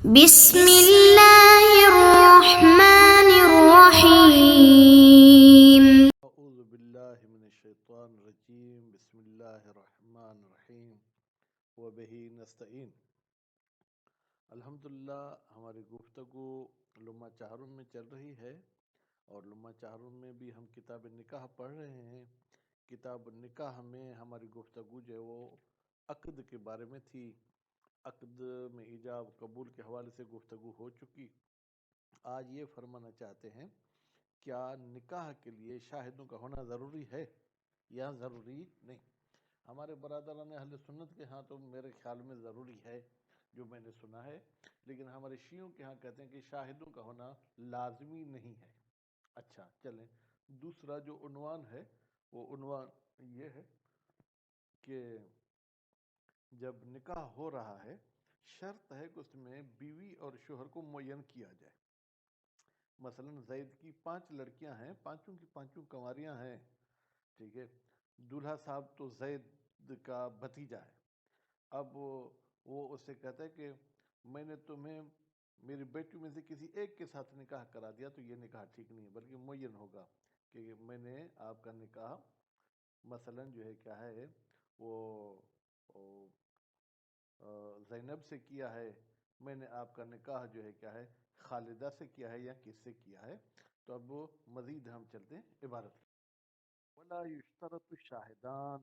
بسم اللہ الرحمن الرحیم۔ اعوذ باللہ من الشیطان الرجیم، بسم اللہ الرحمن الرحیم وبہ نستعین۔ الحمدللہ ہماری گفتگو لمحہ چہارم میں چل رہی ہے، اور لمحہ چہارم میں بھی ہم کتاب نکاح پڑھ رہے ہیں۔ کتاب نکاح میں ہماری گفتگو جو ہے وہ عقد کے بارے میں تھی۔ عقد میں ایجاب قبول کے حوالے سے گفتگو ہو چکی۔ آج یہ فرمانا چاہتے ہیں، کیا نکاح کے لیے شاہدوں کا ہونا ضروری ہے یا ضروری نہیں؟ ہمارے برادران اہل سنت کے ہاں تو میرے خیال میں ضروری ہے، جو میں نے سنا ہے، لیکن ہمارے شیعوں کے ہاں کہتے ہیں کہ شاہدوں کا ہونا لازمی نہیں ہے۔ اچھا چلیں، دوسرا جو عنوان ہے وہ عنوان یہ ہے کہ جب نکاح ہو رہا ہے، شرط ہے کہ اس میں بیوی اور شوہر کو معین کیا جائے۔ مثلا زید کی 5 لڑکیاں ہیں، پانچوں کی پانچوں کنواریاں ہیں، ٹھیک ہے۔ دولہا صاحب تو زید کا بھتیجا ہے۔ اب وہ اس سے کہتا ہے کہ میں نے تمہیں میری بیٹی میں سے کسی ایک کے ساتھ نکاح کرا دیا، تو یہ نکاح ٹھیک نہیں ہے، بلکہ معین ہوگا کہ میں نے آپ کا نکاح مثلا جو ہے کیا ہے وہ زینب سے کیا ہے، میں نے آپ کا نکاح جو ہے کیا ہے خالدہ سے کیا ہے یا کس سے کیا ہے۔ تو اب وہ مزید ہم چلتے ہیں عبارت۔ وَلَا يُشْتَرَطُ شاہدان،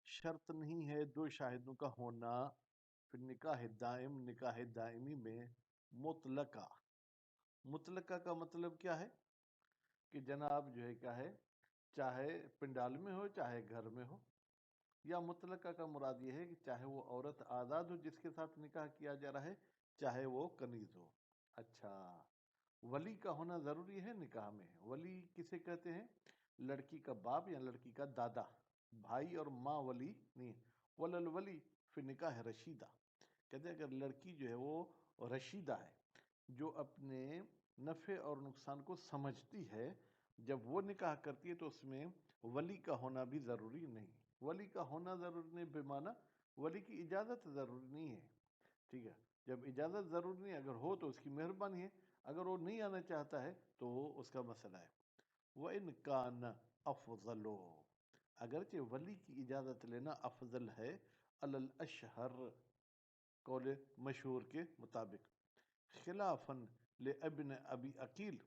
شرط نہیں ہے 2 شاہدوں کا ہونا، پھر نکاح دائم، نکاح دائمی میں مطلقہ۔ مطلقہ کا مطلب کیا ہے کہ جناب جو ہے کیا ہے، چاہے پنڈال میں ہو چاہے گھر میں ہو، یا مطلقہ کا مراد یہ ہے کہ چاہے وہ عورت آزاد ہو جس کے ساتھ نکاح کیا جا رہا ہے، چاہے وہ کنیز ہو۔ اچھا، ولی کا ہونا ضروری ہے نکاح میں۔ ولی کسے کہتے ہیں؟ لڑکی کا باپ یا لڑکی کا دادا، بھائی اور ماں ولی نہیں۔ ولل ولی فی نکاح رشیدہ، کہتے ہیں اگر لڑکی جو ہے وہ رشیدہ ہے، جو اپنے نفع اور نقصان کو سمجھتی ہے، جب وہ نکاح کرتی ہے تو اس میں ولی کا ہونا بھی ضروری نہیں۔ ولی کا ہونا ضروری نہیں بمعنی ولی کی اجازت ضروری نہیں ہے، ٹھیک ہے۔ جب اجازت ضروری نہیں، اگر ہو تو اس کی مہربانی ہے، اگر وہ نہیں آنا چاہتا ہے تو اس کا مسئلہ ہے۔ وَإِنْ كَانَ أَفْضَلُ، اگرچہ ولی کی اجازت لینا افضل ہے، علی الاشہر، قول مشہور کے مطابق، خلافاً لابن ابی عقیل،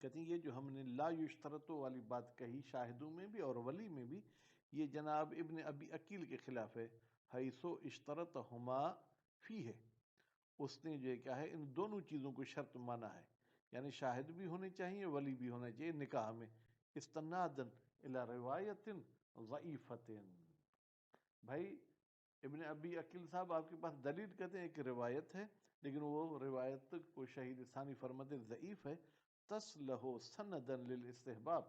کہتے ہیں یہ جو ہم نے لا یشترطو والی بات کہی شاہدوں میں بھی اور ولی میں بھی، یہ جناب ابن ابی عقیل کے خلاف ہے۔ حیثو اشترطہما فی ہے، اس نے جو کیا ہے ان دونوں چیزوں کو شرط مانا ہے، یعنی شاہد بھی ہونے چاہیے ولی بھی ہونا چاہیے نکاح میں، استنادن الی روایت ضعیفت۔ بھائی ابن ابی عقیل صاحب آپ کے پاس دلیل کہتے ہیں ایک روایت ہے، لیکن وہ روایت کو شہید ثانی فرماتے ضعیف ہے۔ تصلح سندن للاستحباب،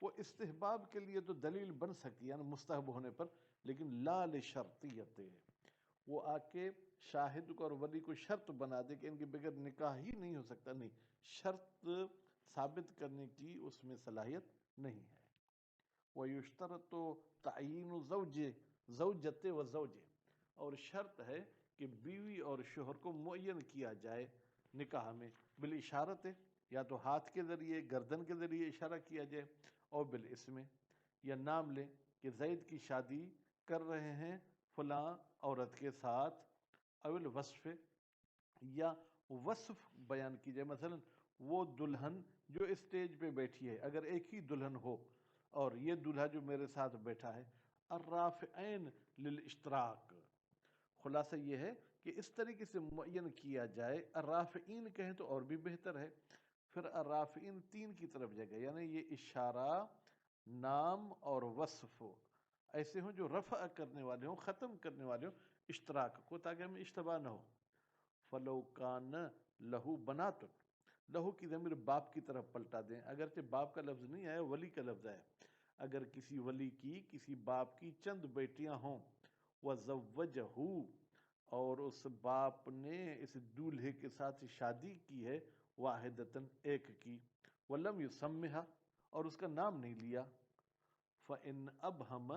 وہ استحباب کے لیے تو دلیل بن سکتی ہے، یعنی مستحب ہونے پر، لیکن لا لشرطیت، وہ آ کے شاہد کو اور ولی کو شرط بنا دے کہ ان کے بغیر نکاح ہی نہیں ہو سکتا، نہیں، شرط ثابت کرنے کی اس میں صلاحیت نہیں ہے۔ وَيُشْتَرَطُ تَعْيِينُ زَوْجَتِ وَزَوْجِ، اور شرط ہے کہ بیوی اور شوہر کو معین کیا جائے نکاح میں، بالاشارت، یا تو ہاتھ کے ذریعے گردن کے ذریعے اشارہ کیا جائے، اور بالاسم، یا نام لیں کہ زید کی شادی کر رہے ہیں فلاں عورت کے ساتھ، اول وصف، یا وصف بیان کی جائے، مثلا وہ دلہن جو اسٹیج پہ بیٹھی ہے، اگر ایک ہی دلہن ہو اور یہ دلہا جو میرے ساتھ بیٹھا ہے، الرافعین للاشتراک، خلاصہ یہ ہے کہ اس طریقے سے معین کیا جائے، الرافعین کہیں تو اور بھی بہتر ہے، پھر الرافعین 3 کی طرف جگہ، یعنی یہ اشارہ، نام اور وصف ایسے ہوں جو رفع کرنے والے ہوں، ختم کرنے والے ہوں اشتراک کو، تاکہ ہمیں اشتباہ نہ ہو۔ فلو کان لہو بنات، لہو کی ضمیر باپ کی طرف پلٹا دیں، اگرچہ باپ کا لفظ نہیں آیا ولی کا لفظ ہے۔ اگر کسی ولی کی کسی باپ کی چند بیٹیاں ہوں، وزوجہ، اور اس باپ نے اس دولہے کے ساتھ شادی کی ہے، واحدتاً ایک کی، ولم یسمھا، اور اس کا نام نہیں لیا، فإن ابہم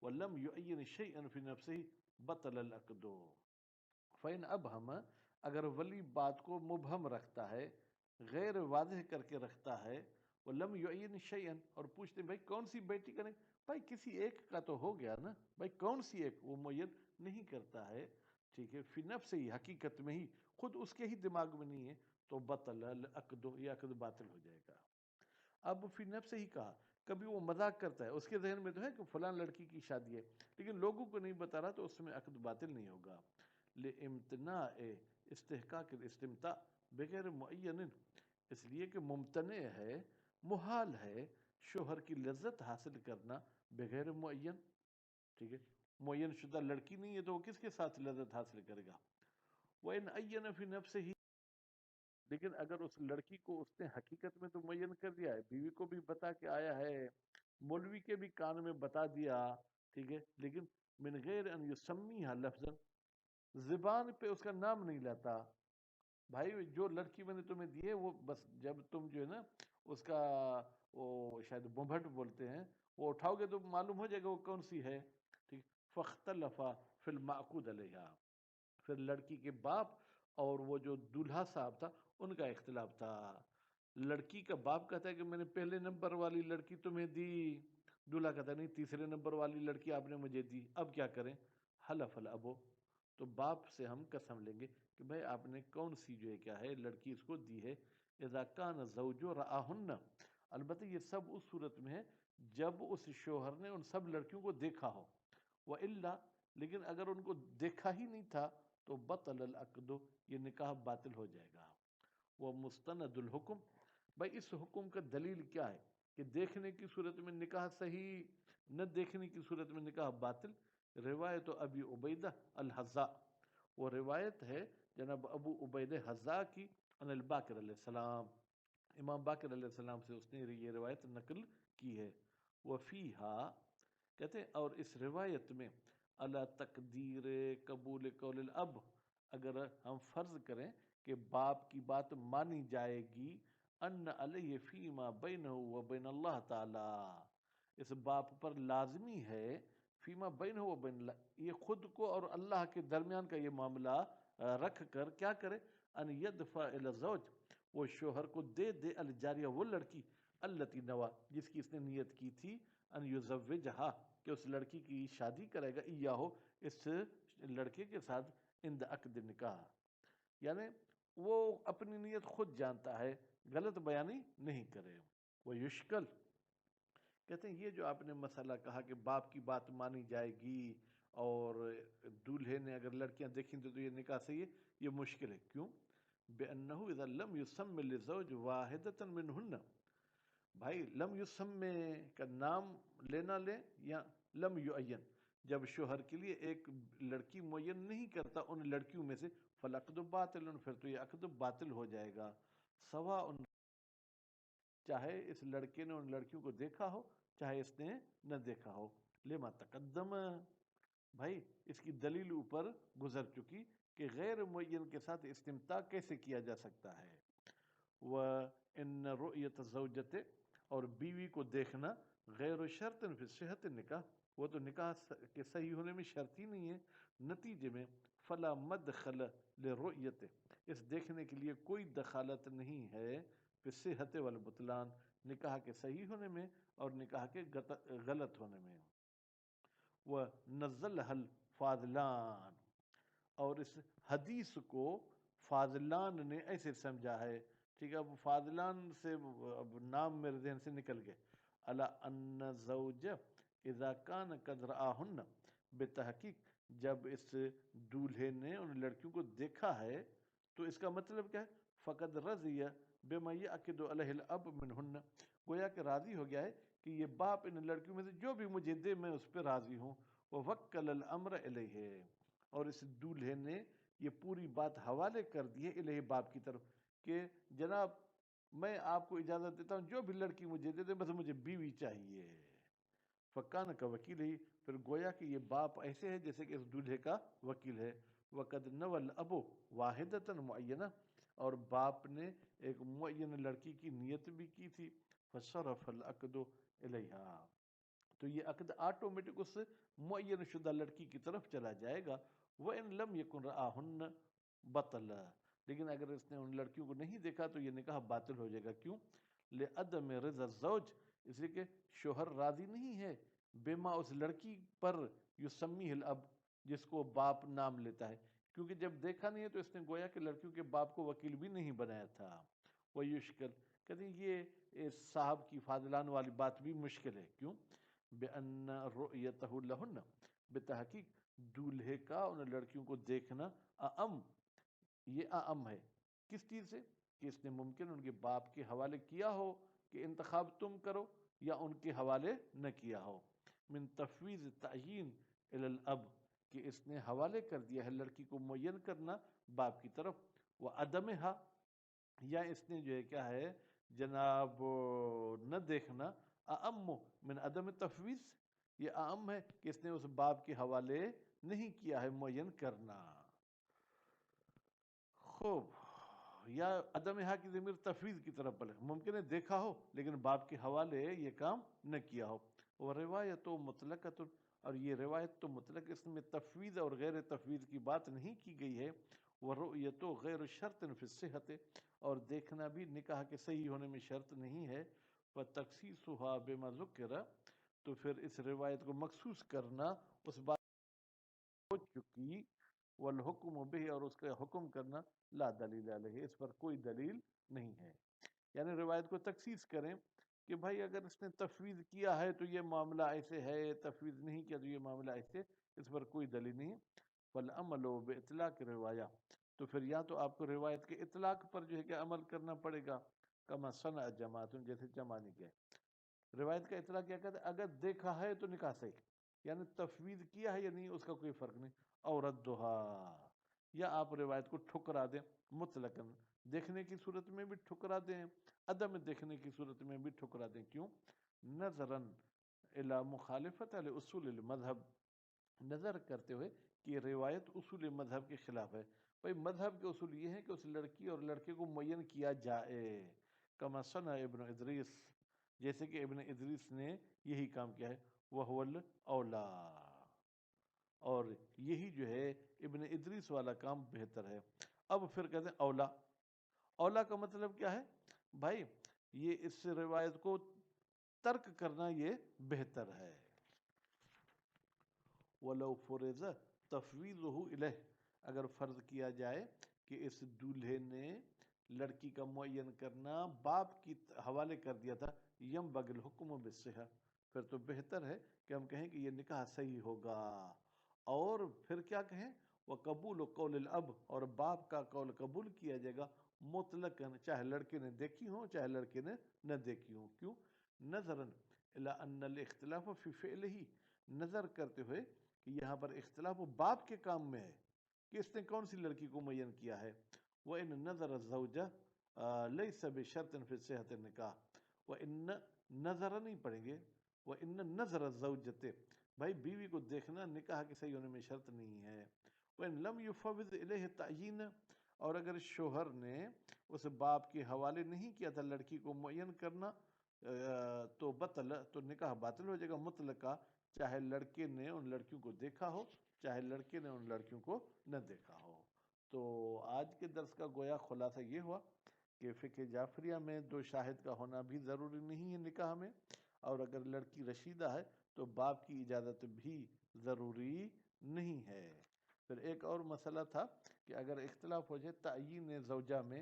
ولم یعین شیئا فی نفسہ بطل العقد، فإن ابہم، اگر ولی بات کو مبہم رکھتا ہے، غیر واضح کر کے رکھتا ہے، وہ لم یعین شیئن، اور پوچھتے ہیں بھائی کون سی بیٹی کریں، بھائی کسی ایک کا تو ہو گیا نا، بھائی کون سی ایک، وہ معین نہیں کرتا ہے، ٹھیک ہے، فی نفس ہی، حقیقت میں ہی، خود اس کے ہی دماغ میں نہیں ہے، تو بطل العقد، یہ عقد باطل ہو جائے گا۔ اب فی نفس ہی کہا، کبھی وہ مذاق کرتا ہے، اس کے ذہن میں تو ہے کہ فلاں لڑکی کی شادی ہے، لیکن لوگوں کو نہیں بتا رہا، تو اس میں عقد باطل نہیں ہوگا۔ لامتناع استحقاق الاستمتاع بغیر معین، اس لیے کہ ممتنع ہے، محال ہے شوہر کی لذت حاصل کرنا بغیر معین، ٹھیک ہے، معین شدہ لڑکی نہیں ہے تو وہ کس کے ساتھ لذت حاصل کرے گا؟ وَإِنْ أَيَّنَ فِي نَفْسِهِ، لیکن اگر اس لڑکی کو اس نے حقیقت میں تو معین کر دیا ہے، بیوی کو بھی بتا کے آیا ہے، مولوی کے بھی کان میں بتا دیا، ٹھیک ہے، لیکن من غیر ان یسمیھا لفظا، زبان پہ اس کا نام نہیں لاتا، بھائی جو لڑکی میں نے تمہیں دی ہے وہ بس جب تم جو ہے نا اس کا وہ شاید بونبھٹ بولتے ہیں وہ اٹھاؤ گے تو معلوم ہو جائے گا وہ کون سی ہے، ٹھیک، فاختلفا فی المعقود علیہا، پھر لڑکی کے باپ اور وہ جو دولہا صاحب تھا ان کا اختلاف تھا، لڑکی کا باپ کہتا ہے کہ میں نے پہلے نمبر والی لڑکی تمہیں دی، دولہا کہتا ہے نہیں تیسرے نمبر والی لڑکی آپ نے مجھے دی، اب کیا کریں؟ حلف الابو، تو باپ سے ہم قسم لیں گے کہ بھائی آپ نے کون سی جو ہے کیا ہے لڑکی اس کو دی ہے، اذا کان زوج رآہن، البتہ یہ سب اس صورت میں ہے جب اس شوہر نے ان سب لڑکیوں کو دیکھا ہو، وَإِلَّا، لیکن اگر ان کو دیکھا ہی نہیں تھا تو بطل العقد، یہ نکاح باطل ہو جائے گا۔ وہ مستند الحکم، بھائی اس حکم کا دلیل کیا ہے کہ دیکھنے کی صورت میں نکاح صحیح، نہ دیکھنے کی صورت میں نکاح باطل؟ روایت ابی عبیدہ الحذاء، وہ روایت ہے جناب ابو عبید حذاء کی، عن الباقر علیہ السلام، امام باقر علیہ السلام سے اس نے یہ روایت نقل کی ہے۔ وفیہا، کہتے ہیں اور اس روایت میں، اللہ تقدیر قبول قول الاب، اگر ہم فرض کریں کہ باپ کی بات مانی جائے گی، ان علیہ فیما بینہ و بین اللہ تعالی، اس باپ پر لازمی ہے، فیما بینہ و بین اللہ، یہ خود کو اور اللہ کے درمیان کا یہ معاملہ رکھ کر کیا کرے، ان یدفع الی الزوج، وہ شوہر کو دے دے الجاریہ، وہ لڑکی، التی نوا، جس کی اس نے نیت کی تھی، ان یزوجہا، کہ اس لڑکی کی شادی کرے گا، ایاہو، اس لڑکے کے ساتھ، عند عقد نکاح، یعنی وہ اپنی نیت خود جانتا ہے، غلط بیانی نہیں کرے۔ وہ یشکل، کہتے ہیں یہ جو آپ نے مسئلہ کہا کہ باپ کی بات مانی جائے گی اور دولہے نے اگر لڑکیاں دیکھیں تو یہ نکاح صحیح ہے، یہ مشکل ہے، کیوں؟ بِأَنَّهُ إِذَا لَمْ يُسَمِّ لِلزَّوْجِ وَاحِدَةً مِّنْهُنَّ، بھائی لم یسمے کا نام لینا لے یا لم یعین، جب شوہر کے لیے ایک لڑکی معین نہیں کرتا ان لڑکیوں میں سے، فالعقد باطل، پھر تو یہ عقد باطل ہو جائے گا، سواء، چاہے اس لڑکے نے ان لڑکیوں کو دیکھا ہو چاہے اس نے نہ دیکھا ہو، لما تقدم، بھائی اس کی دلیل اوپر گزر چکی کہ غیر معین کے ساتھ استمتاع کیسے کیا جا سکتا ہے۔ وَإِنَّ رُؤْيَةَ الزَّوْجَةِ، اور بیوی کو دیکھنا، غیر شرط فی صحت نکاح، وہ تو نکاح کے صحیح ہونے میں شرط ہی نہیں ہے، نتیجے میں فلا مدخل للرؤیت، اس دیکھنے کے لیے کوئی دخالت نہیں ہے، فی صحت والبطلان، نکاح کے صحیح ہونے میں اور نکاح کے غلط ہونے میں۔ وَنَزَّلَهَا الْفَاضِلَانِ، اور اس حدیث کو فاضلان نے ایسے سمجھا ہے، ٹھیک ہے، اب فاضلان سے اب نام میرے ذہن سے نکل گئے، الا ان الزوج اذا کان قد رآہن، بتحقیق جب اس دولہے نے ان لڑکیوں کو دیکھا ہے تو اس کا مطلب کیا ہے، فقد رضی بما یعقد علیہ الاب منہن، گویا کہ راضی ہو گیا ہے کہ یہ باپ ان لڑکیوں میں سے جو بھی مجھے دے میں اس پہ راضی ہوں، ووکل الامر الیہ، اور اس دولہے نے یہ پوری بات حوالے کر دی ہے الیہ، باپ کی طرف، کہ جناب میں آپ کو اجازت دیتا ہوں جو بھی لڑکی مجھے دے دے، بس مجھے بیوی چاہیے، فکان کا وکیل ہی، پھر گویا کہ یہ باپ ایسے ہے جیسے کہ اس دولہے کا وکیل ہے، وقد نول ابو واحدۃ معینہ، اور باپ نے ایک معین لڑکی کی نیت بھی کی تھی، فصرف العقد الیہا، تو یہ عقد آٹومیٹک اس معین شدہ لڑکی کی طرف چلا جائے گا، وَإِن لَمْ يَكُنْ رَآهُنَّ، بطل، لیکن اگر اس نے ان لڑکیوں کو نہیں دیکھا تو یہ نکاح باطل ہو جائے گا. کیوں؟ لعدم رضا الزوج، اس لیے کہ شوہر راضی نہیں ہے بما اس لڑکی پر یسمی الاب، جس کو باپ نام لیتا ہے، کیونکہ جب دیکھا نہیں ہے تو اس نے گویا کہ لڑکیوں کے باپ کو وکیل بھی نہیں بنایا تھا. وہ یشکل، کہتے ہیں یہ صاحب کی فاضلان والی بات بھی مشکل ہے. کیوں؟ بأن رؤیتہ لہن، بتحقیق دولہے کا ان لڑکیوں کو دیکھنا اعم، یہ اعم ہے. کس چیز سے؟ کہ اس نے ممکن ان کے باپ کے حوالے کیا ہو کہ انتخاب تم کرو، یا ان کے حوالے نہ کیا ہو. من تفویض تعیین الی الاب، کہ اس نے حوالے کر دیا ہے لڑکی کو معین کرنا باپ کی طرف. وہ عدمہا، یا اس نے جو ہے کیا ہے جناب نہ دیکھنا، اعم من عدم تفویض، یہ اعم ہے کہ اس نے اس باپ کے حوالے نہیں کیا ہے معین کرنا. خوب، یا عدم حق کی ضمیر تفویض کی طرف بلے، ممکن ہے دیکھا ہو لیکن باپ کے حوالے یہ کام نہ کیا ہو. وہ روایت و مطلقۃ، اور یہ روایت تو مطلق، اس میں تفویض اور غیر تفویض کی بات نہیں کی گئی ہے. وہ رؤیت غیر شرط فی الصحت، اور دیکھنا بھی نکاح کے صحیح ہونے میں شرط نہیں ہے. فتخصیصها بما ذکر، تو پھر اس روایت کو مخصوص کرنا اس بات ہو چکی، والحکم به، اور اس کا حکم کرنا لا دلیل علیہ، اس پر کوئی دلیل نہیں ہے. یعنی روایت کو تخصیص کریں کہ بھائی اگر اس نے تفویض کیا ہے تو یہ معاملہ ایسے ہے، تفویض نہیں کیا تو یہ معاملہ ایسے، اس پر کوئی دلیل نہیں. فالعمل باطلاق روایہ، تو پھر یا تو آپ کو روایت کے اطلاق پر جو ہے کہ عمل کرنا پڑے گا، کما صنع جماعت، جیسے جمع نے کیا. روایت کا اطلاق کیا کہتے ہیں؟ اگر دیکھا ہے تو نکاح صحیح، یعنی تفویض کیا ہے یا نہیں اس کا کوئی فرق نہیں. اور ردھا، یا آپ روایت کو ٹھکرا دیں مطلقاً، دیکھنے کی صورت میں بھی ٹھکرا دیں، عدم دیکھنے کی صورت میں بھی ٹھکرا دیں. کیوں؟ نظراً الی مخالفت علی اصول المذہب، نظر کرتے ہوئے کہ یہ روایت اصول مذہب کے خلاف ہے. بھائی مذہب کے اصول یہ ہے کہ اس لڑکی اور لڑکے کو معین کیا جائے. کما صنع ابن ادریس، جیسے کہ ابن ادریس نے یہی کام کیا ہے. وہو الاولا، اور یہی جو ہے ابن ادریس والا کام بہتر ہے. اب پھر کہتے ہیں اولا، اولا کا مطلب کیا ہے بھائی؟ یہ اس روایت کو ترک کرنا یہ بہتر ہے. وَلَوْ فُرِضَ تَفْوِيضُهُ إِلَيْهِ، اگر فرض کیا جائے کہ اس دولہے نے لڑکی کا معین کرنا باپ کی حوالے کر دیا تھا، يَنْبَغِي الْحُكْمُ بِالصِّحَةِ، پھر تو بہتر ہے کہ ہم کہیں کہ یہ نکاح صحیح ہوگا. اور پھر کیا کہیں؟ وَقَبُولُ قَوْلِ الْأَبْ، اور باپ کا قول قبول کیا جائے گا مطلقاً، چاہے لڑکے نے دیکھی ہوں چاہے لڑکے نے نہ دیکھی ہوں. کیوں؟ نظراً الی ان الاختلاف فی فعلہ، نظر کرتے ہوئے کہ یہاں پر اختلاف باپ کے کام میں ہے کہ اس نے کون سی لڑکی کو معین کیا ہے. وَإِن نَظَرَ الزَّوْجَ لَيْسَ بِشَرْطٍ فِي صِحَةِ النِّكَاحِ، وَإِن نظر نہیں پڑھیں گے، وَإِن نَظَرَ الزَّوْجَةِ، بھائی بیوی کو دیکھنا نکاح کے صحیح ہونے میں شرط نہیں ہے. وَإِن لَمْ يُفَوِّضْ إِلَيْهِ التَّعْيِينَ، اور اگر شوہر نے اس باپ کے حوالے نہیں کیا تھا لڑکی کو معین کرنا، تو بطل، تو نکاح باطل ہو جائے گا مطلقہ، چاہے لڑکے نے ان لڑکیوں کو دیکھا ہو چاہے لڑکے نے ان لڑکیوں کو نہ دیکھا ہو. تو آج کے درس کا گویا خلاصہ یہ ہوا کہ فقہ جعفریہ میں دو شاہد کا ہونا بھی ضروری نہیں ہے نکاح میں، اور اگر لڑکی رشیدہ ہے تو باپ کی اجازت بھی ضروری نہیں ہے. پھر ایک اور مسئلہ تھا کہ اگر اختلاف ہو جائے تعیین زوجہ میں،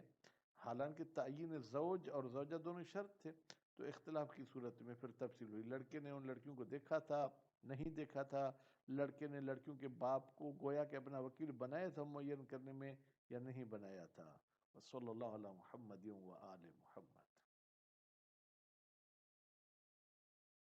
حالانکہ تعیین زوج اور زوجہ دونوں شرط تھے، تو اختلاف کی صورت میں پھر تفصیل ہوئی. لڑکے نے ان لڑکیوں کو دیکھا تھا نہیں دیکھا تھا، لڑکے نے لڑکیوں کے باپ کو گویا کہ اپنا وکیل بنایا تھا معین کرنے میں یا نہیں بنایا تھا. صلی اللہ علیہ محمد و آل محمد.